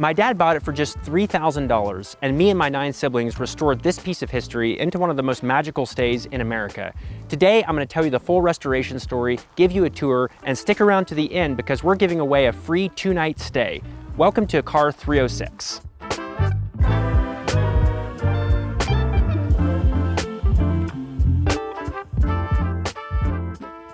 My dad bought it for just $3,000, and me and my 9 siblings restored this piece of history into one of the most magical stays in America. Today, I'm gonna tell you the full restoration story, give you a tour, and stick around to the end because we're giving away a free 2-night stay. Welcome to Car 306.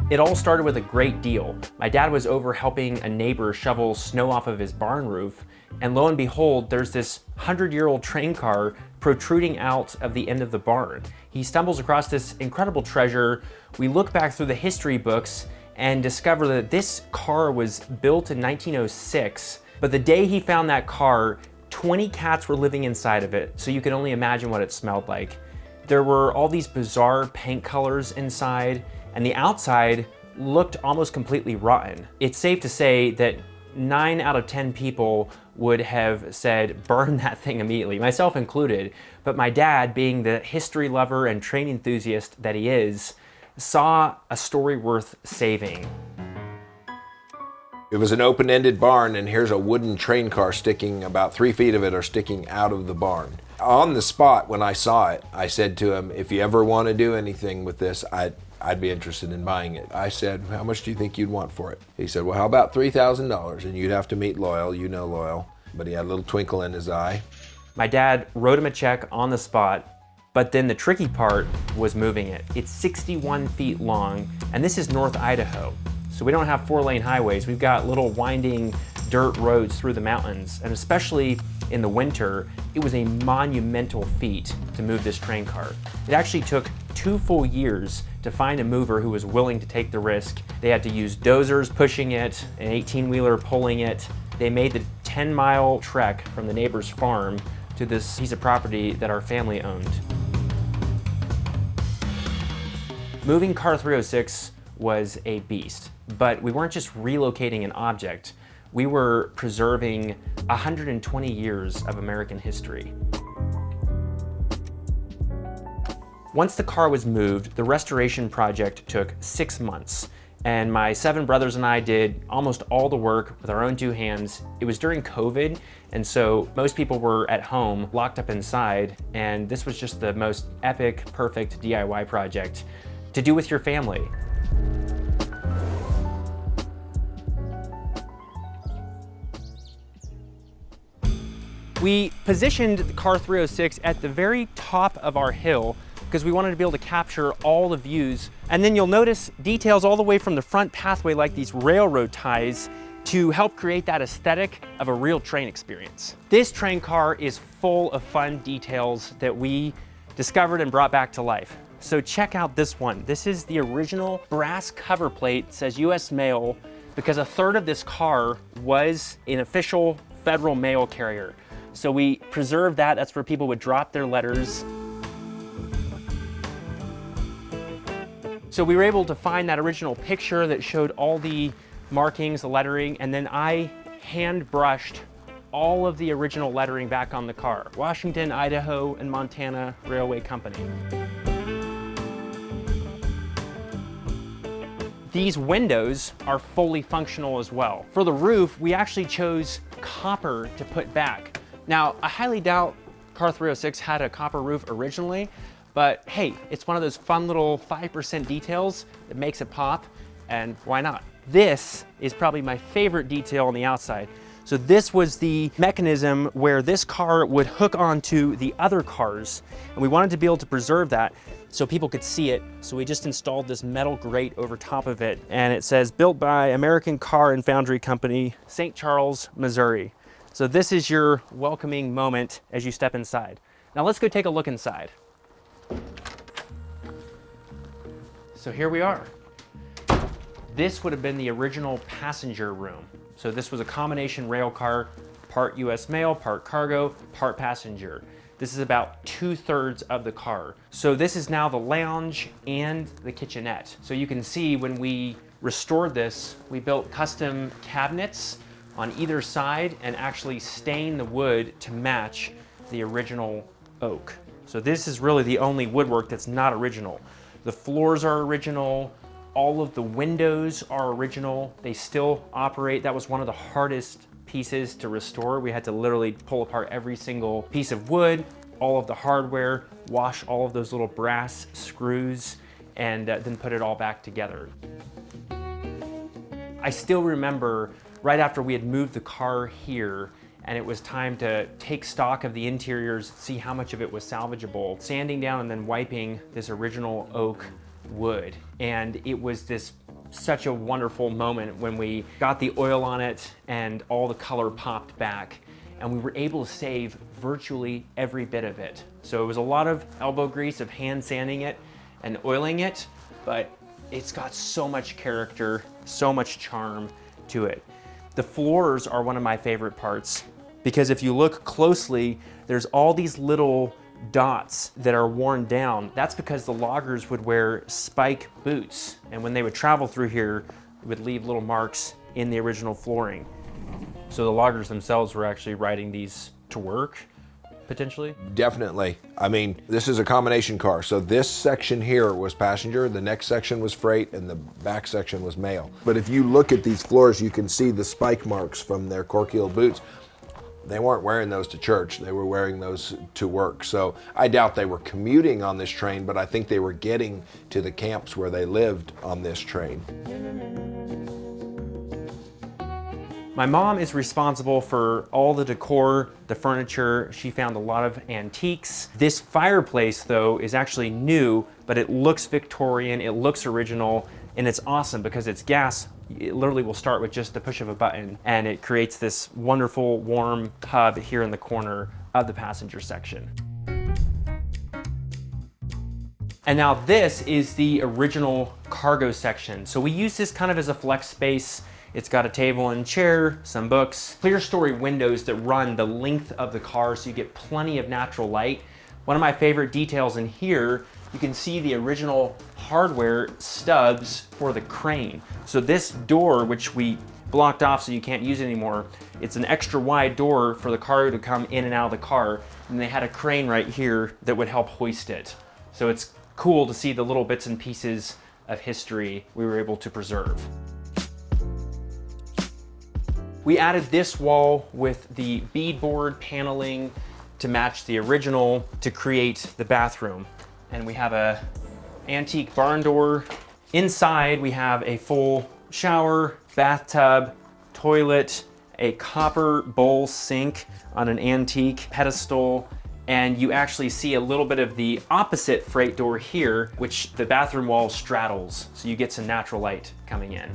It all started with a great deal. My dad was over helping a neighbor shovel snow off of his barn roof, and lo and behold, there's this 100-year-old train car protruding out of the end of the barn. He stumbles across this incredible treasure. We look back through the history books and discover that this car was built in 1906, but the day he found that car, 20 cats were living inside of it, so you can only imagine what it smelled like. There were all these bizarre paint colors inside, and the outside looked almost completely rotten. It's safe to say that 9 out of 10 people would have said, burn that thing immediately, myself included. But my dad, being the history lover and train enthusiast that he is, saw a story worth saving. It was an open-ended barn, and here's a wooden train car sticking, about 3 feet of it are sticking out of the barn. On the spot, when I saw it, I said to him, if you ever want to do anything with this, I'd be interested in buying it. I said, how much do you think you'd want for it? He said, well, how about $3,000? And you'd have to meet Loyal, you know Loyal. But he had a little twinkle in his eye. My dad wrote him a check on the spot, but then the tricky part was moving it. It's 61 feet long, and this is North Idaho. So we don't have 4-lane highways. We've got little winding dirt roads through the mountains, and especially in the winter, it was a monumental feat to move this train car. It actually took 2 full years to find a mover who was willing to take the risk. They had to use dozers pushing it, an 18-wheeler pulling it. They made the 10-mile trek from the neighbor's farm to this piece of property that our family owned. Moving Car 306 was a beast, but we weren't just relocating an object. We were preserving 120 years of American history. Once the car was moved, the restoration project took 6 months, and my 7 brothers and I did almost all the work with our own 2 hands. It was during COVID, and so most people were at home, locked up inside, and this was just the most epic, perfect DIY project to do with your family. We positioned the Car 306 at the very top of our hill because we wanted to be able to capture all the views. And then you'll notice details all the way from the front pathway, like these railroad ties, to help create that aesthetic of a real train experience. This train car is full of fun details that we discovered and brought back to life. So check out this one. This is the original brass cover plate, says US Mail, because 1/3 of this car was an official federal mail carrier. So we preserved that. That's where people would drop their letters. So we were able to find that original picture that showed all the markings, the lettering, and then I hand brushed all of the original lettering back on the car. Washington, Idaho, and Montana Railway Company. These windows are fully functional as well. For the roof, we actually chose copper to put back. Now, I highly doubt Car 306 had a copper roof originally, but hey, it's one of those fun little 5% details that makes it pop, and why not? This is probably my favorite detail on the outside. So this was the mechanism where this car would hook onto the other cars, and we wanted to be able to preserve that so people could see it. So we just installed this metal grate over top of it, and it says, built by American Car and Foundry Company, St. Charles, Missouri. So this is your welcoming moment as you step inside. Now let's go take a look inside. So here we are. This would have been the original passenger room. So this was a combination rail car, part US Mail, part cargo, part passenger. This is about 2/3 of the car. So this is now the lounge and the kitchenette. So you can see when we restored this, we built custom cabinets on either side and actually stained the wood to match the original oak. So this is really the only woodwork that's not original. The floors are original, all of the windows are original, they still operate. That was one of the hardest pieces to restore. We had to literally pull apart every single piece of wood, all of the hardware, wash all of those little brass screws, and then put it all back together. I still remember right after we had moved the car here and it was time to take stock of the interiors, see how much of it was salvageable, sanding down and then wiping this original oak wood. And it was such a wonderful moment when we got the oil on it and all the color popped back, and we were able to save virtually every bit of it. So it was a lot of elbow grease of hand sanding it and oiling it, but it's got so much character, so much charm to it. The floors are one of my favorite parts because if you look closely, there's all these little dots that are worn down. That's because the loggers would wear spike boots, and when they would travel through here, it would leave little marks in the original flooring. So the loggers themselves were actually riding these to work, potentially? Definitely. I mean, this is a combination car. So this section here was passenger, the next section was freight, and the back section was mail. But if you look at these floors, you can see the spike marks from their cork-heel boots. They weren't wearing those to church, they were wearing those to work. So I doubt they were commuting on this train, but I think they were getting to the camps where they lived on this train. My mom is responsible for all the decor, the furniture. She found a lot of antiques. This fireplace, though, is actually new, but it looks Victorian, it looks original, and it's awesome because it's gas. It literally will start with just the push of a button, and it creates this wonderful warm hub here in the corner of the passenger section. And now this is the original cargo section. So we use this kind of as a flex space. It's got a table and chair, some books, clear story windows that run the length of the car so you get plenty of natural light. One of my favorite details in here, you can see the original hardware stubs for the crane. So this door, which we blocked off so you can't use it anymore, it's an extra wide door for the cargo to come in and out of the car, and they had a crane right here that would help hoist it. So it's cool to see the little bits and pieces of history we were able to preserve. We added this wall with the beadboard paneling to match the original to create the bathroom. And we have a antique barn door. Inside we have a full shower, bathtub, toilet, a copper bowl sink on an antique pedestal, and you actually see a little bit of the opposite freight door here, which the bathroom wall straddles, so you get some natural light coming in.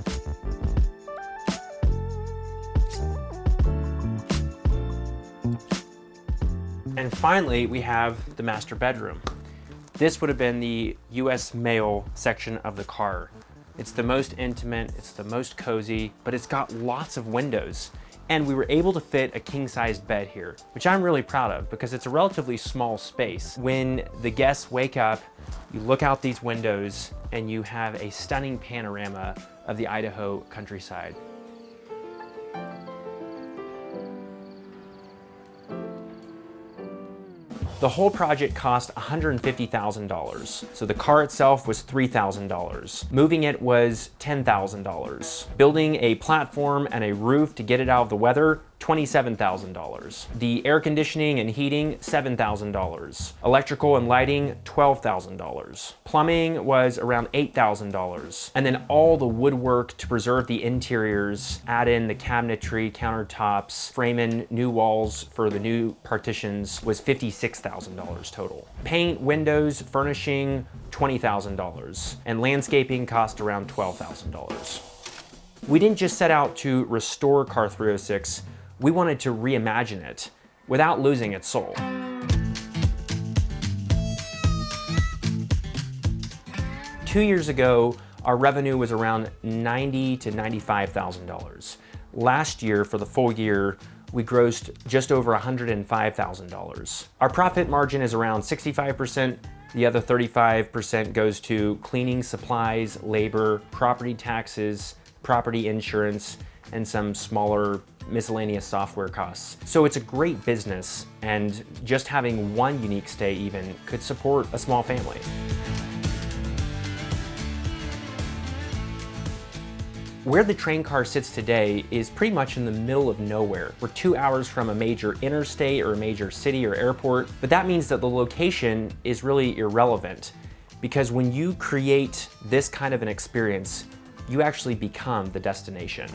And finally, we have the master bedroom. This would have been the US mail section of the car. It's the most intimate, it's the most cozy, but it's got lots of windows. And we were able to fit a king-sized bed here, which I'm really proud of because it's a relatively small space. When the guests wake up, you look out these windows and you have a stunning panorama of the Idaho countryside. The whole project cost $150,000. So the car itself was $3,000. Moving it was $10,000. Building a platform and a roof to get it out of the weather, $27,000. The air conditioning and heating, $7,000. Electrical and lighting, $12,000. Plumbing was around $8,000. And then all the woodwork to preserve the interiors, add in the cabinetry, countertops, frame in new walls for the new partitions was $56,000 total. Paint, windows, furnishing, $20,000. And landscaping cost around $12,000. We didn't just set out to restore Car 306, we wanted to reimagine it without losing its soul. Two years ago, our revenue was around $90,000 to $95,000. Last year, for the full year, we grossed just over $105,000. Our profit margin is around 65%. The other 35% goes to cleaning supplies, labor, property taxes, property insurance, and some smaller miscellaneous software costs. So it's a great business, and just having one unique stay even could support a small family. Where the train car sits today is pretty much in the middle of nowhere. We're 2 hours from a major interstate or a major city or airport, but that means that the location is really irrelevant, because when you create this kind of an experience, you actually become the destination.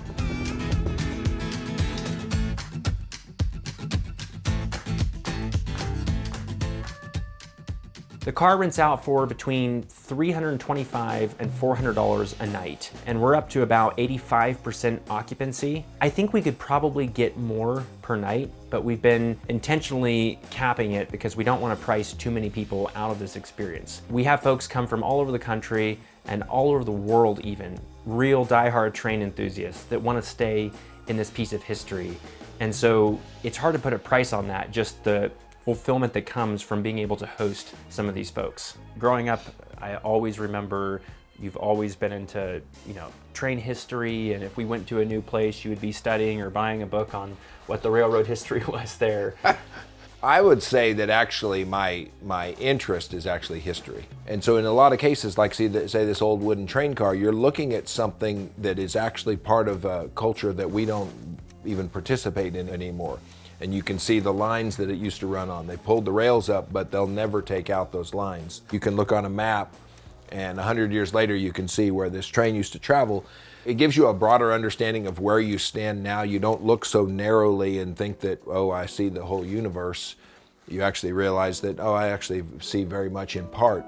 The car rents out for between $325 and $400 a night, and we're up to about 85% occupancy. I think we could probably get more per night, but we've been intentionally capping it because we don't want to price too many people out of this experience. We have folks come from all over the country and all over the world even, real diehard train enthusiasts that want to stay in this piece of history. And so it's hard to put a price on that, just the fulfillment that comes from being able to host some of these folks. Growing up, I always remember you've always been into, train history, and if we went to a new place, you would be studying or buying a book on what the railroad history was there. I would say that actually my interest is actually history. And so in a lot of cases, like say this old wooden train car, you're looking at something that is actually part of a culture that we don't even participate in anymore. And you can see the lines that it used to run on. They pulled the rails up, but they'll never take out those lines. You can look on a map, and 100 years later, you can see where this train used to travel. It gives you a broader understanding of where you stand now. You don't look so narrowly and think that, oh, I see the whole universe. You actually realize that, oh, I actually see very much in part.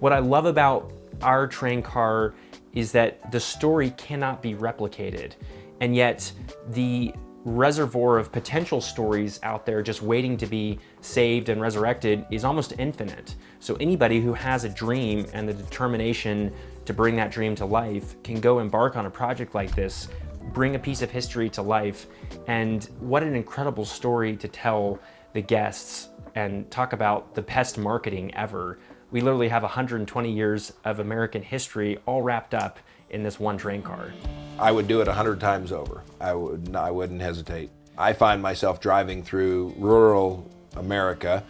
What I love about our train car is that the story cannot be replicated, and yet the reservoir of potential stories out there just waiting to be saved and resurrected is almost infinite. So anybody who has a dream and the determination to bring that dream to life can go embark on a project like this, bring a piece of history to life, and what an incredible story to tell the guests and talk about the best marketing ever. We literally have 120 years of American history all wrapped up in this one train car. I would do it 100 times over. I wouldn't hesitate. I find myself driving through rural America,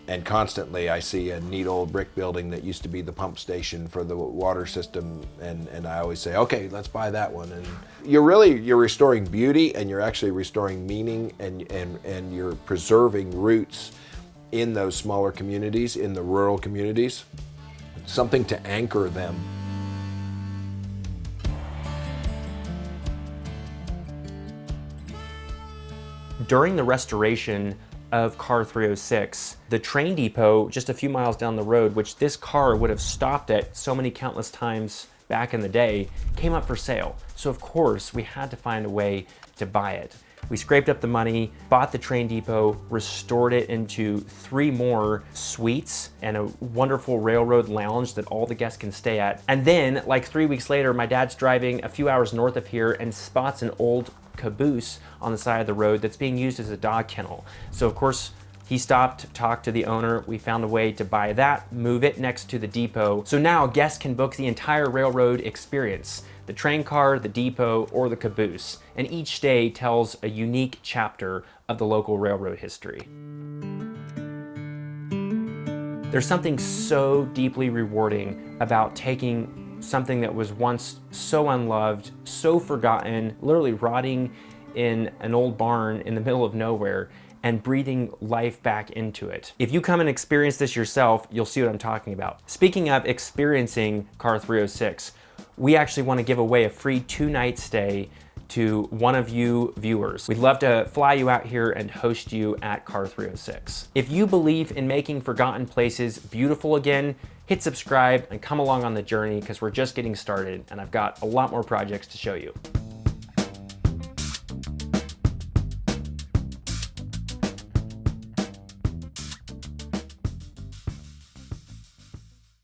and constantly I see a neat old brick building that used to be the pump station for the water system, and I always say, okay, let's buy that one. And you're restoring beauty, and you're actually restoring meaning, and you're preserving roots in those smaller communities, in the rural communities, something to anchor them. During the restoration of Car 306, the train depot just a few miles down the road, which this car would have stopped at so many countless times back in the day, came up for sale. So of course, we had to find a way to buy it. We scraped up the money, bought the train depot, restored it into 3 more suites and a wonderful railroad lounge that all the guests can stay at. And then, like 3 weeks later, my dad's driving a few hours north of here and spots an old caboose on the side of the road that's being used as a dog kennel. So of course, he stopped, talked to the owner. We found a way to buy that, move it next to the depot. So now guests can book the entire railroad experience, the train car, the depot, or the caboose. And each day tells a unique chapter of the local railroad history. There's something so deeply rewarding about taking something that was once so unloved, so forgotten, literally rotting in an old barn in the middle of nowhere, and breathing life back into it. If you come and experience this yourself, you'll see what I'm talking about. Speaking of experiencing Car 306, we actually want to give away a free 2-night stay to one of you viewers. We'd love to fly you out here and host you at Car 306. If you believe in making forgotten places beautiful again, hit subscribe and come along on the journey, because we're just getting started and I've got a lot more projects to show you.